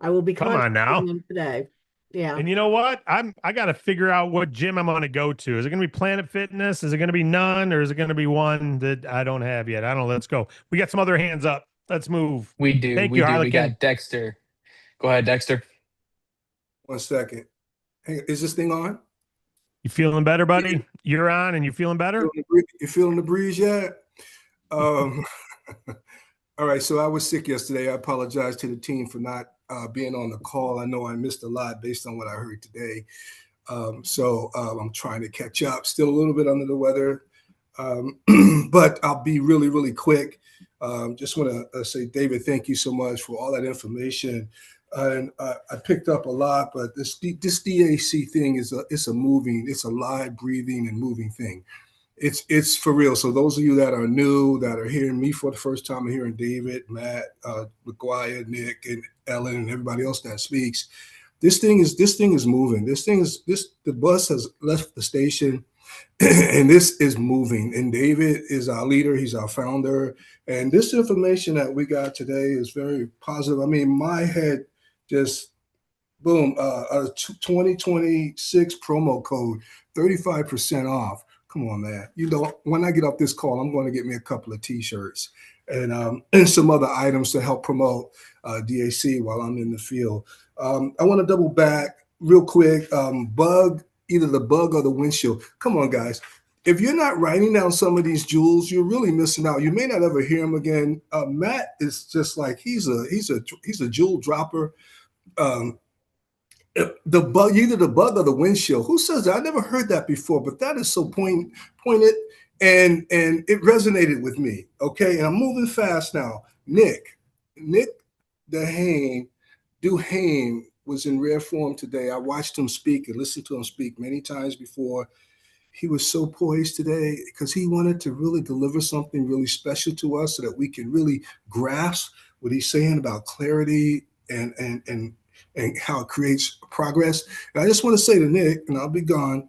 I will be
Come on now.
contacting him today. Yeah.
And you know what? I got to figure out what gym I'm going to go to. Is it going to be Planet Fitness? Is it going to be none? Or is it going to be one that I don't have yet? I don't know. Let's go. We got some other hands up. Let's move.
We do.
Thank
we
you,
do. We
Harlequin.
got Dexter. Go ahead, Dexter.
1 second. Hey, is this thing on?
You feeling better, buddy? You're on and you feeling better?
You feeling the breeze yet? All right. So I was sick yesterday. I apologize to the team for not being on the call. I know I missed a lot based on what I heard today. So I'm trying to catch up. Still a little bit under the weather, but I'll be really, really quick. Just want to say, David, thank you so much for all that information. And I picked up a lot, but this DAC thing is it's a live, breathing, and moving thing. It's for real. So those of you that are new, that are hearing me for the first time, are hearing David, Matt, McGuire, Nick, and Ellen, and everybody else that speaks. This thing is moving. The bus has left the station, and this is moving. And David is our leader. He's our founder. And this information that we got today is very positive. I mean, my head just boom. A 2026 promo code, 35% off. Come on, man. You know, when I get off this call, I'm going to get me a couple of T-shirts and some other items to help promote DAC while I'm in the field. I want to double back real quick. Either the bug or the windshield. Come on, guys. If you're not writing down some of these jewels, you're really missing out. You may not ever hear him again. Matt is just like he's a jewel dropper. The bug, either the bug or the windshield. Who says that? I never heard that before, but that is so pointed, and it resonated with me. Okay, and I'm moving fast now. Nick Duhane was in rare form today. I watched him speak and listened to him speak many times before. He was so poised today because he wanted to really deliver something really special to us so that we can really grasp what he's saying about clarity and how it creates progress. And I just want to say to Nick, and I'll be gone,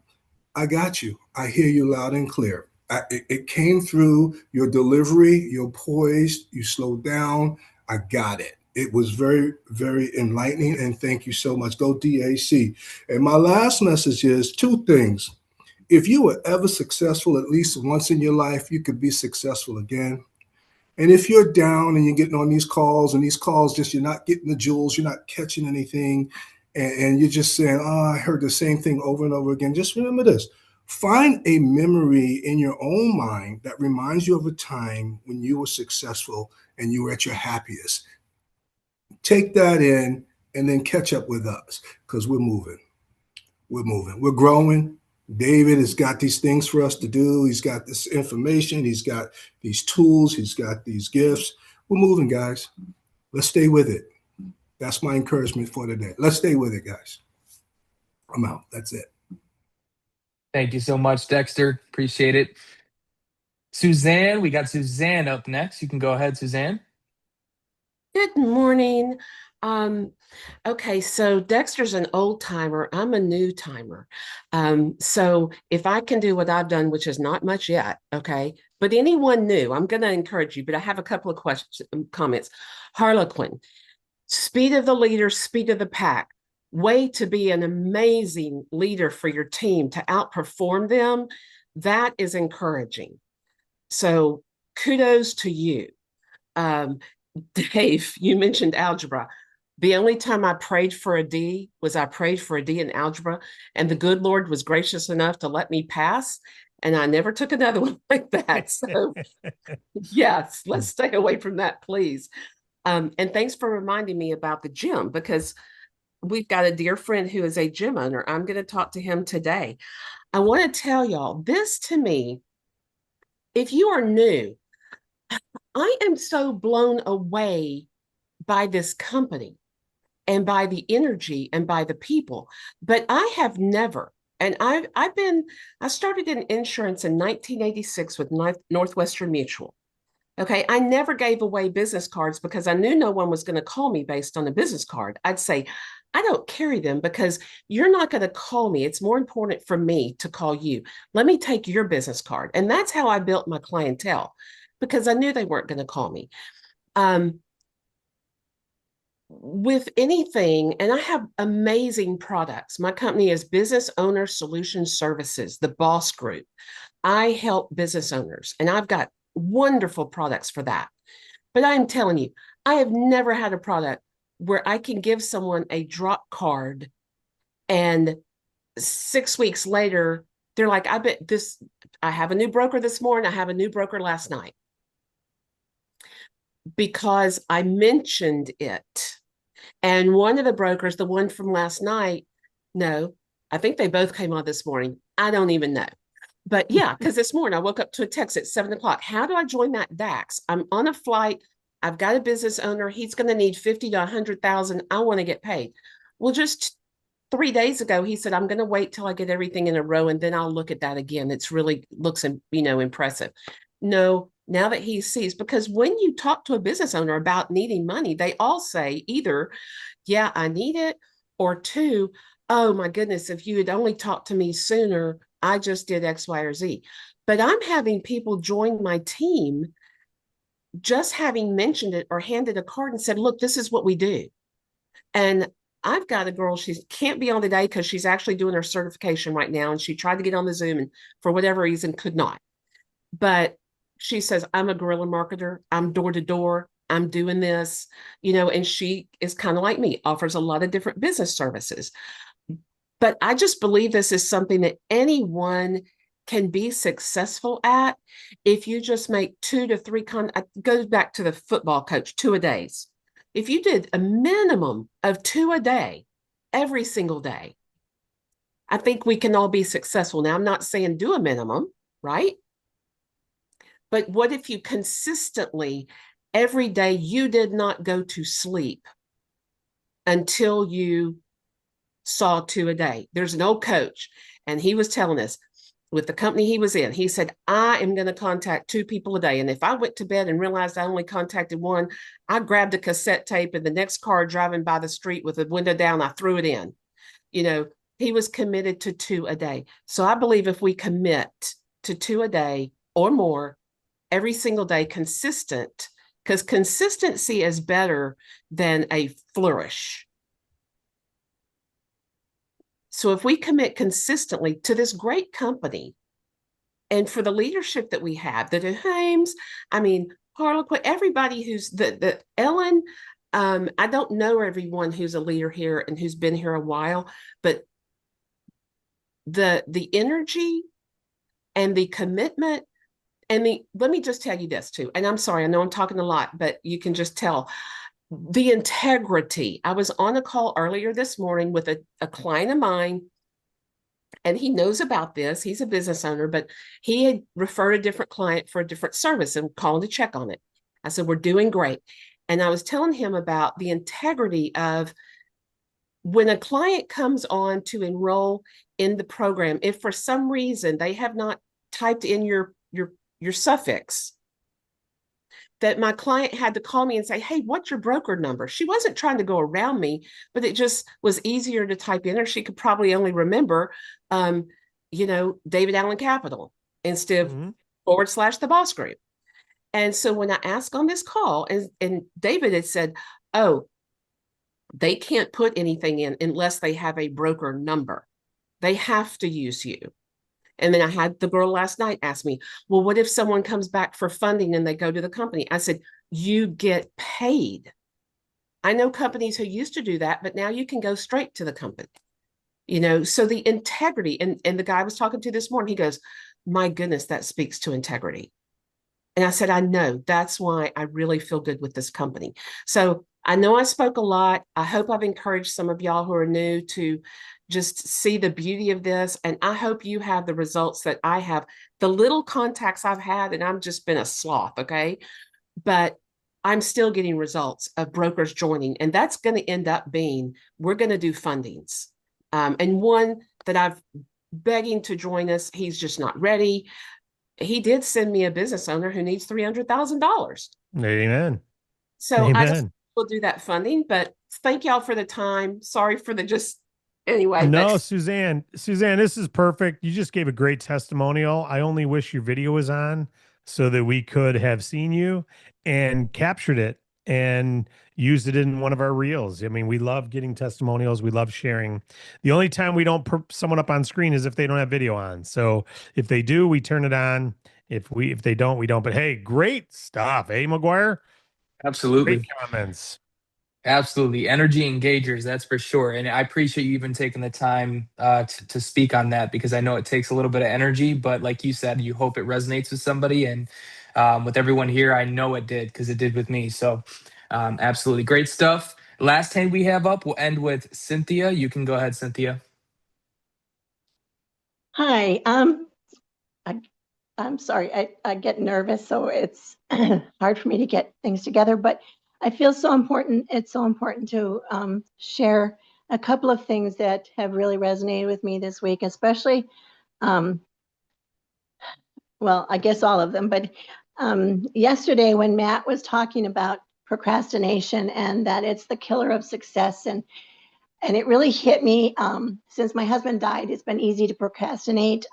I got you. I hear you loud and clear. It came through your delivery. You're poised. You slowed down. I got it. It was very, very enlightening, and thank you so much. Go DAC. And my last message is 2 things. If you were ever successful at least once in your life, you could be successful again. And if you're down and you're getting on these calls just you're not getting the jewels, you're not catching anything, and you're just saying, oh, I heard the same thing over and over again, just remember this. Find a memory in your own mind that reminds you of a time when you were successful and you were at your happiest. Take that in and then catch up with us because we're moving. We're growing. David has got these things for us to do. He's got this information. He's got these tools. He's got these gifts. We're moving, guys. Let's stay with it. That's my encouragement for today. Let's stay with it, guys. I'm out. That's it.
Thank you so much, Dexter. Appreciate it. Suzanne, we got Suzanne up next. You can go ahead, Suzanne.
Good morning. Okay, so Dexter's an old timer. I'm a new timer. So if I can do what I've done, which is not much yet, okay, but anyone new, I'm going to encourage you, but I have a couple of comments. Harlequin, speed of the leader, speed of the pack, way to be an amazing leader for your team to outperform them. That is encouraging. So kudos to you. Dave, you mentioned algebra. The only time I prayed for a D was I prayed for a D in algebra, and the good Lord was gracious enough to let me pass, and I never took another one like that. So yes, let's stay away from that, please. And thanks for reminding me about the gym, because we've got a dear friend who is a gym owner. I'm going to talk to him today. I want to tell y'all this, to me, if you are new, I am so blown away by this company and by the energy and by the people. But I have never, and I started in insurance in 1986 with Northwestern Mutual. Okay, I never gave away business cards because I knew no one was going to call me based on a business card. I'd say, I don't carry them because you're not going to call me. It's more important for me to call you. Let me take your business card. And that's how I built my clientele, because I knew they weren't going to call me. With anything, and I have amazing products. My company is Business Owner Solution Services, the Boss Group. I help business owners, and I've got wonderful products for that. But I'm telling you, I have never had a product where I can give someone a drop card and 6 weeks later, they're like, I have a new broker this morning. I have a new broker last night. Because I mentioned it. And one of the brokers, the one from last night, no, I think they both came on this morning. I don't even know. But yeah, because this morning I woke up to a text at 7 o'clock. How do I join that DAX? I'm on a flight. I've got a business owner. He's going to need 50 to 100,000. I want to get paid. Well, just 3 days ago, he said, I'm going to wait till I get everything in a row and then I'll look at that again. It's really looks, impressive. No, now that he sees, because when you talk to a business owner about needing money, they all say either, yeah, I need it, or two, oh my goodness, if you had only talked to me sooner, I just did X, Y, or Z. But I'm having people join my team just having mentioned it or handed a card and said, look, this is what we do. And I've got a girl, she can't be on today because she's actually doing her certification right now. And she tried to get on the Zoom and for whatever reason could not. But she says, I'm a guerrilla marketer. I'm door to door. I'm doing this, and she is kind of like me, offers a lot of different business services. But I just believe this is something that anyone can be successful at if you just make 2 to 3 it goes back to the football coach, 2 a days. If you did a minimum of 2 a day, every single day, I think we can all be successful. Now, I'm not saying do a minimum, right? But what if you consistently, every day, you did not go to sleep until you saw 2 a day? There's an old coach, and he was telling us with the company he was in, he said, I am going to contact 2 people a day. And if I went to bed and realized I only contacted one, I grabbed a cassette tape and the next car driving by the street with the window down, I threw it in. He was committed to 2 a day. So I believe if we commit to 2 a day or more every single day, consistent, because consistency is better than a flourish. So if we commit consistently to this great company and for the leadership that we have, the DeHames, Harlequin, everybody who's the Ellen, I don't know everyone who's a leader here and who's been here a while, but the energy and the commitment and let me just tell you this too. And I'm sorry, I know I'm talking a lot, but you can just tell the integrity. I was on a call earlier this morning with a client of mine, and he knows about this. He's a business owner, but he had referred a different client for a different service and calling to check on it. I said, we're doing great. And I was telling him about the integrity of when a client comes on to enroll in the program, if for some reason they have not typed in your suffix, that my client had to call me and say, hey, what's your broker number? She wasn't trying to go around me, but it just was easier to type in, or she could probably only remember, David Allen Capital instead of / the Boss Group. And so when I asked on this call, and David had said, oh, they can't put anything in unless they have a broker number. They have to use you. And then I had the girl last night ask me, well, what if someone comes back for funding and they go to the company? I said, you get paid. I know companies who used to do that, but now you can go straight to the company. So the integrity, and the guy I was talking to this morning, he goes, my goodness, that speaks to integrity. And I said, I know, that's why I really feel good with this company. So I know I spoke a lot. I hope I've encouraged some of y'all who are new to just see the beauty of this. And I hope you have the results that I have. The little contacts I've had, and I've just been a sloth, okay? But I'm still getting results of brokers joining. And that's going to end up being, we're going to do fundings. And one that I've begging to join us, he's just not ready. He did send me a business owner who needs $300,000.
Amen.
So
Amen.
I just will do that funding, but thank y'all for the time. Sorry for the just anyway.
No,
but
Suzanne, this is perfect. You just gave a great testimonial. I only wish your video was on so that we could have seen you and captured it and used it in one of our reels. I mean, we love getting testimonials. We love sharing. The only time we don't put someone up on screen is if they don't have video on. So if they do, we turn it on. If they don't, we don't. But hey, great stuff. Hey, McGuire.
Absolutely.
Great comments.
Absolutely. Energy engagers, that's for sure. And I appreciate you even taking the time to speak on that, because I know it takes a little bit of energy, but like you said, you hope it resonates with somebody. And with everyone here, I know it did, because it did with me. So absolutely great stuff. Last hand we have up, we'll end with Cynthia. You can go ahead, Cynthia.
Hi. I'm sorry. I get nervous, so it's hard for me to get things together, but I feel so important. It's so important to share a couple of things that have really resonated with me this week, especially, well, I guess all of them, but yesterday when Matt was talking about procrastination and that it's the killer of success, and it really hit me. Since my husband died, it's been easy to procrastinate.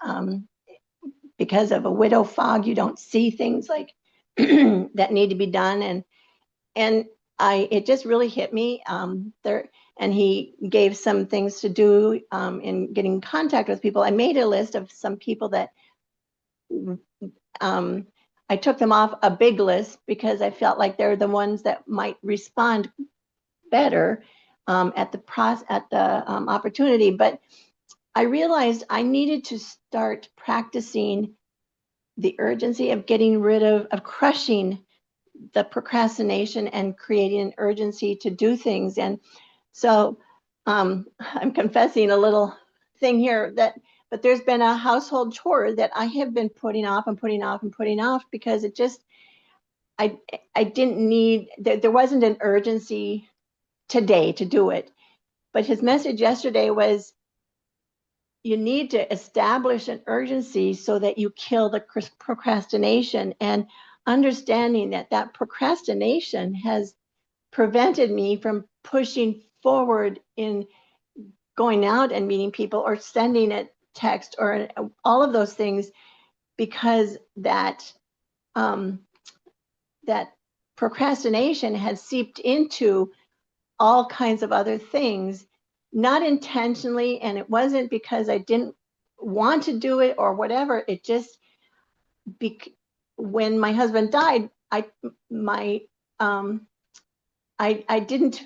Because of a widow fog, you don't see things like that need to be done. And it just really hit me there. And he gave some things to do in getting in contact with people. I made a list of some people that I took them off a big list because I felt like they're the ones that might respond better at the opportunity. But I realized I needed to start practicing the urgency of getting rid of crushing the procrastination and creating an urgency to do things. And so I'm confessing a little thing here but there's been a household chore that I have been putting off and putting off and putting off because it just, I didn't need, there wasn't an urgency today to do it. But his message yesterday was, you need to establish an urgency so that you kill the procrastination, and understanding that procrastination has prevented me from pushing forward in going out and meeting people or sending a text or all of those things, because that procrastination had seeped into all kinds of other things, not intentionally, and it wasn't because I didn't want to do it or whatever. It just, when my husband died, I didn't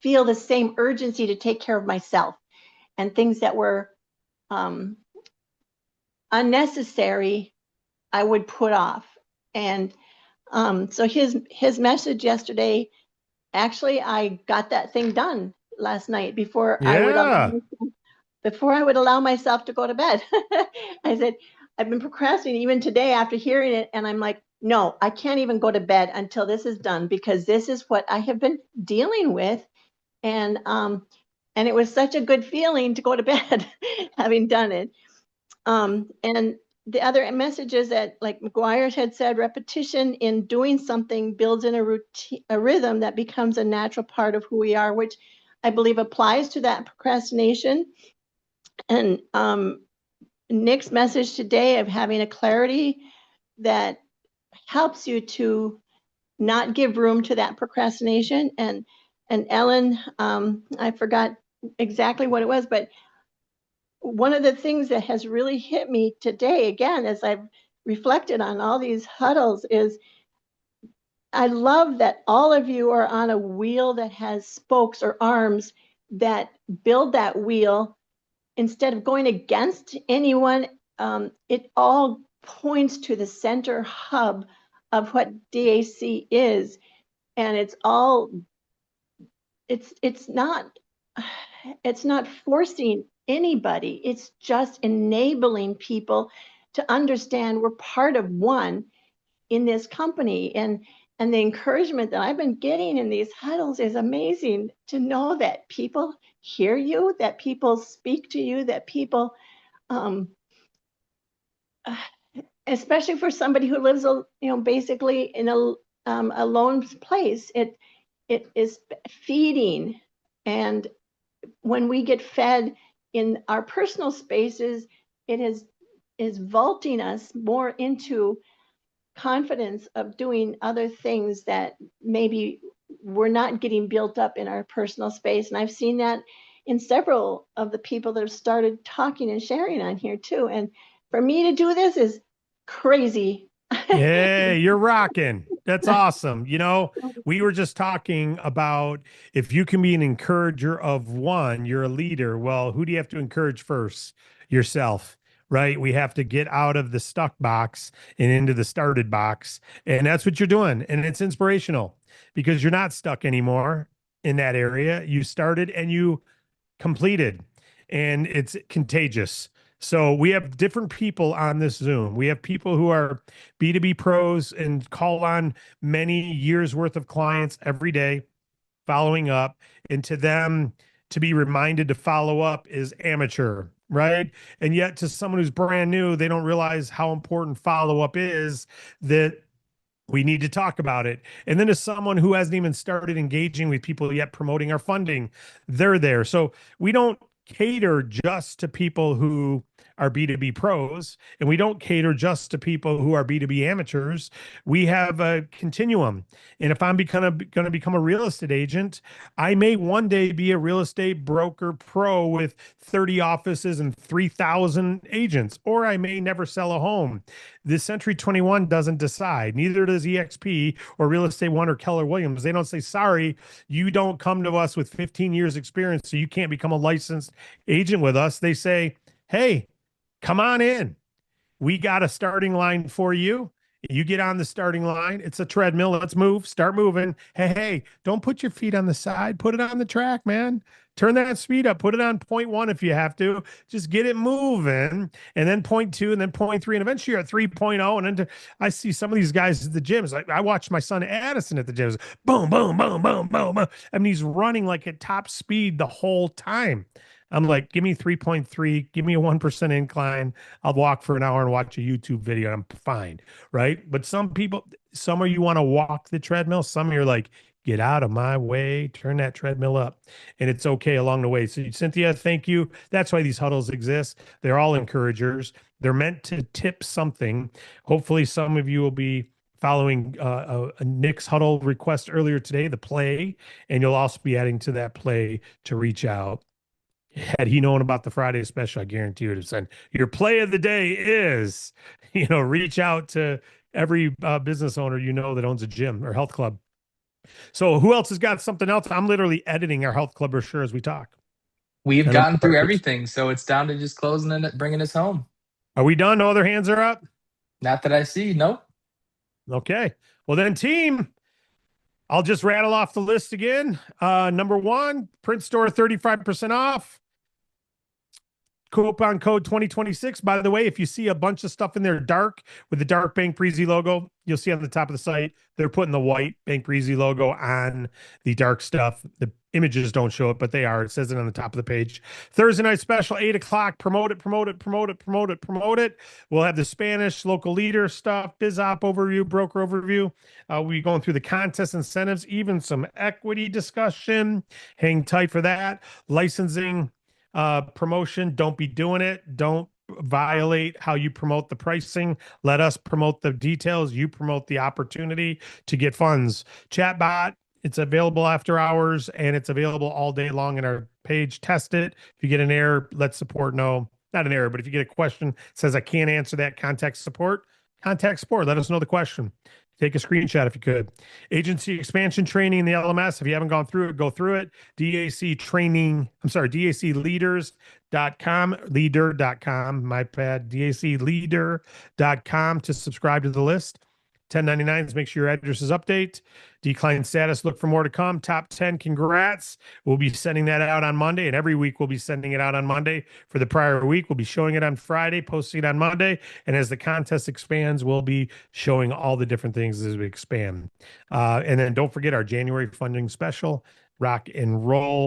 feel the same urgency to take care of myself, and things that were unnecessary I would put off. And so his message yesterday, actually, I got that thing done last night before I would allow myself to go to bed. I said, I've been procrastinating even today after hearing it. And I'm like, no, I can't even go to bed until this is done, because this is what I have been dealing with. And it was such a good feeling to go to bed having done it. And the other message is that, like McGuire had said, repetition in doing something builds in a rhythm that becomes a natural part of who we are, which I believe applies to that procrastination. And Nick's message today of having a clarity that helps you to not give room to that procrastination. And Ellen, I forgot exactly what it was, but one of the things that has really hit me today, again, as I've reflected on all these huddles, is I love that all of you are on a wheel that has spokes or arms that build that wheel. Instead of going against anyone, it all points to the center hub of what DAC is. And it's not forcing anybody. It's just enabling people to understand we're part of one in this company. And the encouragement that I've been getting in these huddles is amazing, to know that people hear you, that people speak to you, that people, especially for somebody who lives, basically in a lone place, it is feeding. And when we get fed in our personal spaces, it is vaulting us more into confidence of doing other things that maybe we're not getting built up in our personal space. And I've seen that in several of the people that have started talking and sharing on here too. And for me to do this is crazy.
Yeah, you're rocking. That's awesome. You know, we were just talking about, if you can be an encourager of one, you're a leader. Well, who do you have to encourage first? Yourself, right? We have to get out of the stuck box and into the started box. And that's what you're doing. And it's inspirational because you're not stuck anymore in that area. You started and you completed, and it's contagious. So we have different people on this Zoom. We have people who are B2B pros and call on many years worth of clients every day, following up. And to them, to be reminded to follow up is amateur, right? And yet to someone who's brand new, they don't realize how important follow up is, that we need to talk about it. And then to someone who hasn't even started engaging with people yet, promoting our funding, they're there. So we don't cater just to people who are B2B pros, and we don't cater just to people who are B2B amateurs. We have a continuum. And if I'm going to become a real estate agent, I may one day be a real estate broker pro with 30 offices and 3,000 agents, or I may never sell a home. The Century 21 doesn't decide. Neither does EXP or Real Estate One or Keller Williams. They don't say, sorry, you don't come to us with 15 years experience, so you can't become a licensed agent with us. They say, hey, come on in. We got a starting line for you. You get on the starting line. It's a treadmill. Let's move. Start moving. Hey, don't put your feet on the side. Put it on the track, man. Turn that speed up. Put it on 0.1 if you have to. Just get it moving. And then 0.2 and then 0.3. And eventually you're at 3.0. And then I see some of these guys at the gyms. Like, I watched my son Addison at the gyms. Boom, boom, boom, boom, boom, boom. I mean, he's running like at top speed the whole time. I'm like, give me 3.3, give me a 1% incline. I'll walk for an hour and watch a YouTube video. I'm fine, right? But some of you want to walk the treadmill. Some of you are like, get out of my way, turn that treadmill up. And it's okay along the way. So Cynthia, thank you. That's why these huddles exist. They're all encouragers. They're meant to tip something. Hopefully some of you will be following a Nick's huddle request earlier today, the play, and you'll also be adding to that play to reach out. Had he known about the Friday special, I guarantee you would have said, your play of the day is, reach out to every business owner that owns a gym or health club. So who else has got something else? I'm literally editing our health club brochure as we talk.
We've gotten through everything, so it's down to just closing and bringing us home.
Are we done? No other hands are up?
Not that I see. Nope.
Okay. Well then, team, I'll just rattle off the list again. Number 1, print store 35% off. Coupon code 2026. By the way, if you see a bunch of stuff in there dark with the dark Bank Breezy logo, you'll see on the top of the site, they're putting the white Bank Breezy logo on the dark stuff. The images don't show it, but they are. It says it on the top of the page. Thursday night special, 8 o'clock. Promote it, promote it, promote it, promote it, promote it. We'll have the Spanish local leader stuff, BizOp overview, broker overview. We'll be going through the contest incentives, even some equity discussion. Hang tight for that. Licensing. Promotion, don't be doing it. Don't violate how you promote the pricing. Let us promote the details. You promote the opportunity to get funds. Chatbot, it's available after hours and it's available all day long in our page. Test it. If you get an error, let support know. Not an error, but if you get a question that says I can't answer that, contact support. Let us know the question. Take a screenshot if you could. Agency expansion training in the LMS. If you haven't gone through it, go through it. DACleaders.com, leader.com, my bad, DACleader.com to subscribe to the list. 1099s, make sure your address is update. Decline status, look for more to come. Top 10, congrats. We'll be sending that out on Monday, and every week we'll be sending it out on Monday. For the prior week, we'll be showing it on Friday, posting it on Monday, and as the contest expands, we'll be showing all the different things as we expand. And then don't forget our January funding special, Rock and Roll.